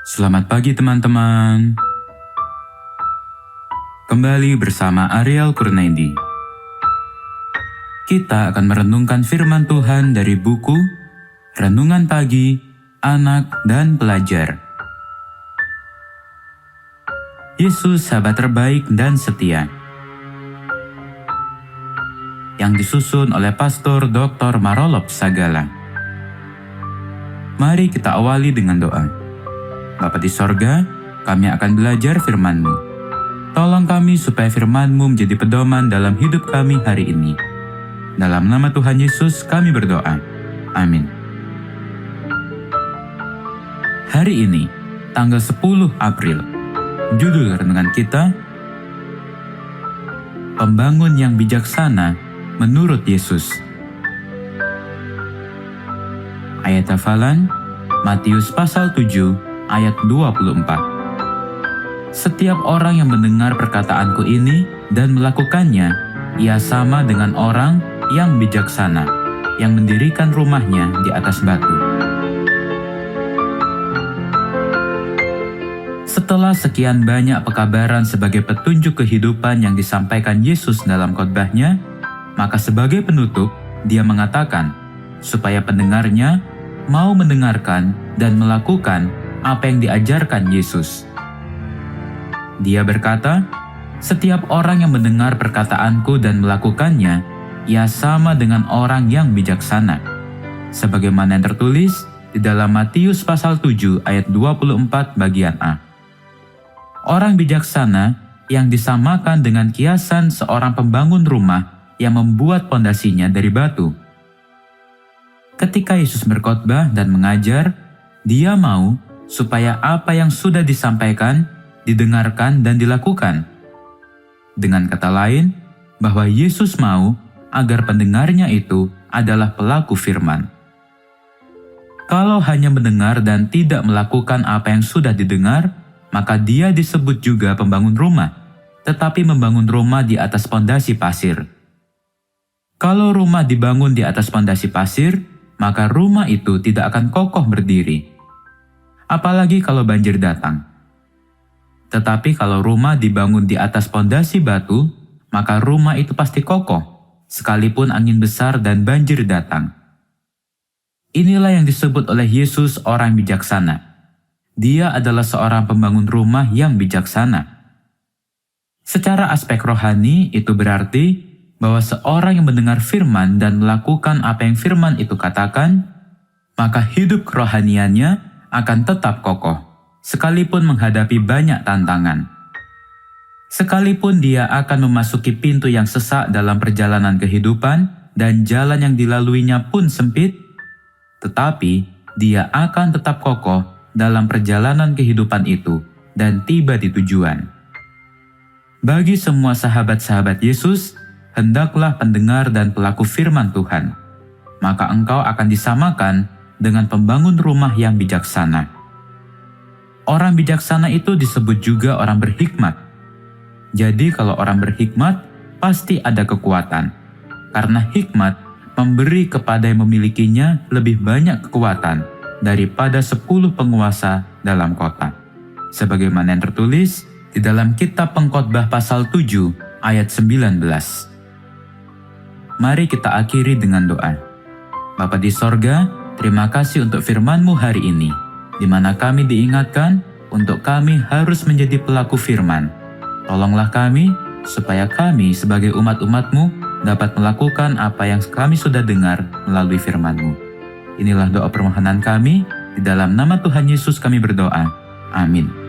Selamat pagi teman-teman. Kembali bersama Ariel Kurnaidi. Kita akan merenungkan firman Tuhan dari buku Renungan Pagi, Anak dan Pelajar. Yesus sahabat terbaik dan setia. Yang disusun oleh Pastor Dr. Marolop Sagala. Mari kita awali dengan doa. Bapa di sorga, kami akan belajar firman-Mu. Tolong kami supaya firman-Mu menjadi pedoman dalam hidup kami hari ini. Dalam nama Tuhan Yesus kami berdoa. Amin. Hari ini, tanggal 10 April, judul renungan kita, Pembangun yang bijaksana menurut Yesus. Ayat hafalan, Matius pasal 7, ayat 24. Setiap orang yang mendengar perkataanku ini dan melakukannya, ia sama dengan orang yang bijaksana, yang mendirikan rumahnya di atas batu. Setelah sekian banyak pekabaran sebagai petunjuk kehidupan yang disampaikan Yesus dalam khotbahnya, maka sebagai penutup, dia mengatakan, supaya pendengarnya mau mendengarkan dan melakukan apa yang diajarkan Yesus. Dia berkata, setiap orang yang mendengar perkataanku dan melakukannya, ia sama dengan orang yang bijaksana. Sebagaimana yang tertulis di dalam Matius pasal 7 ayat 24 bagian A. Orang bijaksana yang disamakan dengan kiasan seorang pembangun rumah yang membuat pondasinya dari batu. Ketika Yesus berkhotbah dan mengajar, dia mau supaya apa yang sudah disampaikan, didengarkan dan dilakukan. Dengan kata lain, bahwa Yesus mau agar pendengarnya itu adalah pelaku firman. Kalau hanya mendengar dan tidak melakukan apa yang sudah didengar, maka dia disebut juga pembangun rumah, tetapi membangun rumah di atas pondasi pasir. Kalau rumah dibangun di atas pondasi pasir, maka rumah itu tidak akan kokoh berdiri. Apalagi kalau banjir datang. Tetapi kalau rumah dibangun di atas pondasi batu, maka rumah itu pasti kokoh, sekalipun angin besar dan banjir datang. Inilah yang disebut oleh Yesus orang bijaksana. Dia adalah seorang pembangun rumah yang bijaksana. Secara aspek rohani, itu berarti bahwa seorang yang mendengar firman dan melakukan apa yang firman itu katakan, maka hidup kerohaniannya akan tetap kokoh, sekalipun menghadapi banyak tantangan. Sekalipun dia akan memasuki pintu yang sesak dalam perjalanan kehidupan dan jalan yang dilaluinya pun sempit, tetapi dia akan tetap kokoh dalam perjalanan kehidupan itu dan tiba di tujuan. Bagi semua sahabat-sahabat Yesus, hendaklah pendengar dan pelaku firman Tuhan, maka engkau akan disamakan dengan pembangun rumah yang bijaksana. Orang bijaksana itu disebut juga orang berhikmat. Jadi kalau orang berhikmat, pasti ada kekuatan. Karena hikmat memberi kepada yang memilikinya lebih banyak kekuatan daripada 10 penguasa dalam kota. Sebagaimana yang tertulis di dalam kitab Pengkhotbah pasal 7 ayat 19. Mari kita akhiri dengan doa. Bapa di sorga, terima kasih untuk firman-Mu hari ini, di mana kami diingatkan untuk kami harus menjadi pelaku firman. Tolonglah kami, supaya kami sebagai umat-umat-Mu dapat melakukan apa yang kami sudah dengar melalui firman-Mu. Inilah doa permohonan kami, di dalam nama Tuhan Yesus kami berdoa. Amin.